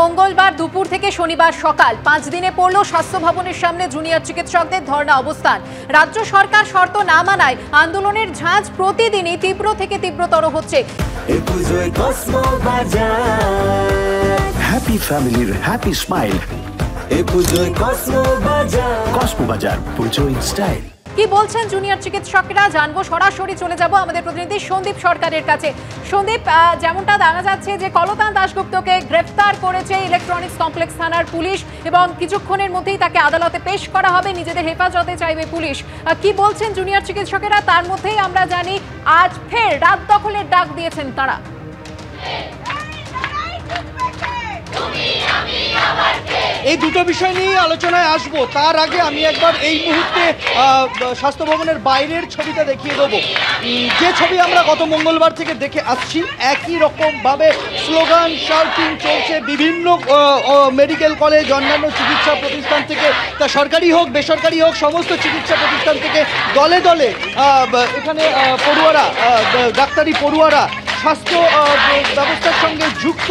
মঙ্গলবার দুপুর থেকে শনিবার সকাল 5 দিনে পড়ল স্বাস্থ্য ভবনের সামনে জুনিয়র চিকিৎসকদের ধর্ণা অবস্থান। রাজ্য সরকার শর্ত না মানায় আন্দোলনের ঝাঁজ প্রতিদিনই তীব্র থেকে তীব্রতর হচ্ছে। হ্যাপি ফ্যামিলির হ্যাপি স্মাইল। কসমো বাজার, পুজো ইন স্টাইল। কি বলছেন জুনিয়র চিকিৎসকরা জানবো, সরাসরি চলে যাব আমাদের প্রতিনিধি সন্দীপ সরকারের কাছে। সন্দীপ, যেমনটা জানা যাচ্ছে যে কলতান দাশগুপ্তকে গ্রেফতার করেছে ইলেকট্রনিক্স কমপ্লেক্স থানার পুলিশ এবং কিছুক্ষণের মধ্যেই তাকে আদালতে পেশ করা হবে, নিজেদের হেফাজতে চাইবে পুলিশ। কি বলছেন জুনিয়র চিকিৎসকেরা? তার মধ্যেই আমরা জানি আজ ফের রাত দখলের ডাক দিয়েছেন তারা। এই দুটো বিষয় নিয়ে আলোচনায় আসবো, তার আগে আমি একবার এই মুহূর্তে স্বাস্থ্য ভবনের বাইরের ছবিটা দেখিয়ে দেবো। যে ছবি আমরা গত মঙ্গলবার থেকে দেখে আসছি, একই রকমভাবে স্লোগান শাউটিং চলছে বিভিন্ন মেডিকেল কলেজ, অন্যান্য চিকিৎসা প্রতিষ্ঠান থেকে, তা সরকারি হোক বেসরকারি হোক সমস্ত চিকিৎসা প্রতিষ্ঠান থেকে দলে দলে এখানে পড়ুয়ারা, ডাক্তারি পড়ুয়ারা, স্বাস্থ্য ব্যবস্থার সঙ্গে যুক্ত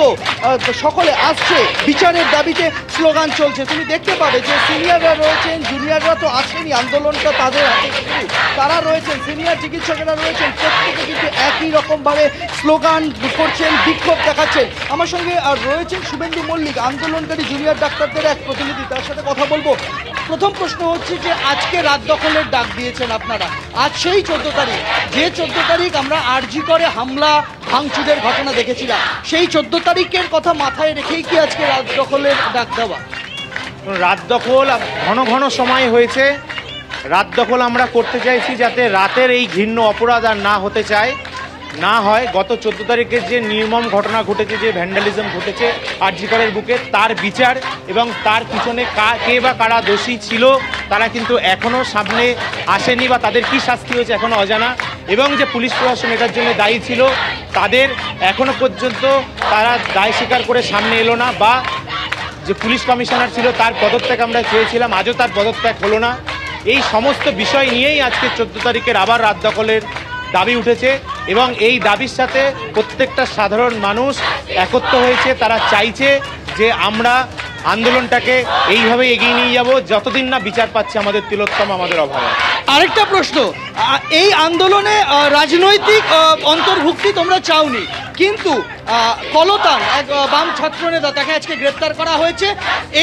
সকলে আসছে, বিচারের দাবিতে স্লোগান চলছে। তুমি দেখতে পাবে যে সিনিয়ররা রয়েছেন, জুনিয়ররা তো আসেনি, আন্দোলনটা তাদের হাতে শুরু, তারা রয়েছেন, সিনিয়র চিকিৎসকেরা রয়েছেন, প্রত্যেকে কিন্তু একই রকমভাবে স্লোগান করছেন, বিক্ষোভ দেখাচ্ছেন। আমার সঙ্গে রয়েছেন শুভেন্দু মল্লিক, আন্দোলনকারী জুনিয়র ডাক্তারদের এক প্রতিনিধি, তার সাথে কথা বলবো। প্রথম প্রশ্ন হচ্ছে যে আজকে রাত দখলের ডাক দিয়েছেন আপনারা, আজ সেই 14 তারিখ, যে 14 তারিখ আমরা আরজি করে হামলা ভাঙচুরের ঘটনা দেখেছিলাম, সেই 14 তারিখের কথা মাথায় রেখেই কি আজকে রাত দখলের ডাক দেওয়া? রাত দখল ঘন ঘন সময় হয়েছে, রাত দখল আমরা করতে চাইছি যাতে রাতের এই ঘৃণ্য অপরাধ আর না হতে চায়, না হয়। গত 14 তারিখের যে নির্মম ঘটনা ঘটেছে, যে ভ্যান্ডালিজম ঘটেছে আরজি করের বুকে, তার বিচার এবং তার পিছনে কে বা কারা দোষী ছিল তারা কিন্তু এখনও সামনে আসেনি, বা তাদের কী শাস্তি হয়েছে এখনও অজানা। এবং যে পুলিশ প্রশাসন এটার জন্য দায়ী ছিল, তাদের এখনও পর্যন্ত তারা দায় স্বীকার করে সামনে এলো না, বা যে পুলিশ কমিশনার ছিল তার পদত্যাগ আমরা চেয়েছিলাম, আজও তার পদত্যাগ হলো না। এই সমস্ত বিষয় নিয়েই আজকে 14 তারিখের আবার রাত দখলের দাবি উঠেছে এবং এই দাবির সাথে প্রত্যেকটা সাধারণ মানুষ একত্র হয়েছে। তারা চাইছে যে আমরা আন্দোলনটাকে এইভাবে এগিয়ে নিয়ে যাব যতদিন না বিচার পাচ্ছে আমাদের তিলোত্তমা, আমাদের অভয়া। আরেকটা প্রশ্ন, এই আন্দোলনে রাজনৈতিক অন্তর্ভুক্তি তোমরা চাওনি, কিন্তু কলতান এক বাম ছাত্রনেতা, তাকে আজকে গ্রেপ্তার করা হয়েছে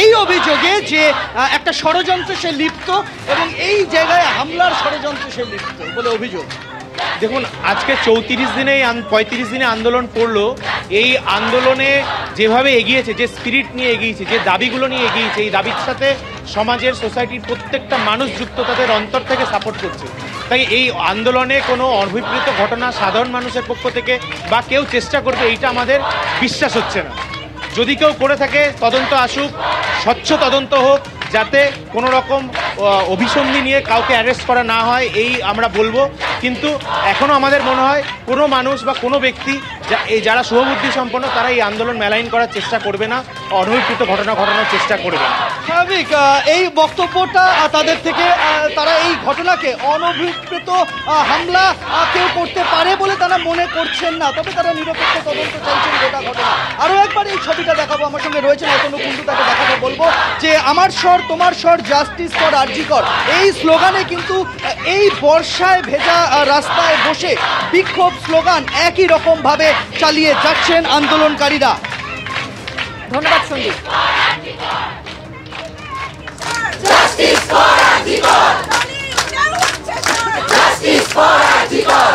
এই অভিযোগে যে একটা ষড়যন্ত্রে সে লিপ্ত এবং এই জায়গায় হামলার ষড়যন্ত্রে সে লিপ্ত বলে অভিযোগ। দেখুন, আজকে 35 দিনে আন্দোলন পড়লো। এই আন্দোলনে যেভাবে এগিয়েছে, যে স্পিরিট নিয়ে এগিয়েছে, যে দাবিগুলো নিয়ে এগিয়েছে, এই দাবির সাথে সমাজের, সোসাইটির প্রত্যেকটা মানুষ যুক্ত, তাদের অন্তর থেকে সাপোর্ট করছে। তাই এই আন্দোলনে কোনো অভিপ্রেত ঘটনা সাধারণ মানুষের পক্ষ থেকে বা কেউ চেষ্টা করবে, এইটা আমাদের বিশ্বাস হচ্ছে না। যদি কেউ করে থাকে তদন্ত আসুক, স্বচ্ছ তদন্ত হোক, যাতে কোনো রকম অভিসন্ধি নিয়ে কাউকে অ্যারেস্ট করা না হয়, এই আমরা বলবো। কিন্তু এখনও আমাদের মনে হয় কোনো মানুষ বা কোনো ব্যক্তি যারা শুভবুদ্ধি সম্পন্ন, তারা এই আন্দোলন মেলাইন করার চেষ্টা করবে না, অনভিপ্রেত ঘটনা ঘটানোর চেষ্টা করবে না। স্বাভাবিক এই বক্তব্যটা তাদের থেকে, তারা এই ঘটনাকে অনভিপ্রেত হামলা কেউ করতে পারে বলে তারা মনে করছেন না, তবে তারা নিরপেক্ষ তদন্ত চাইছেন গোটা ঘটনা। আরও একবার এই ছবিটা দেখাবো, আমার সঙ্গে রয়েছেন অতনু কুণ্ডু, তাকে দেখাবো, বলবো যে আমার স্বর তোমার স্বর, জাস্টিস ফর আরজি কর, এই স্লোগানে কিন্তু এই বর্ষায় ভেজা রাস্তায় বসে বিক্ষোভ স্লোগান একই রকমভাবে চালিয়ে যাচ্ছেন আন্দোলনকারীরা। ধন্যবাদ Sandeep. Justice for Arji Kar! Justice for Arji Kar!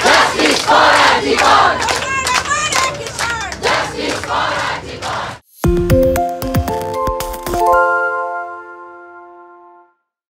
Justice for Arji Kar!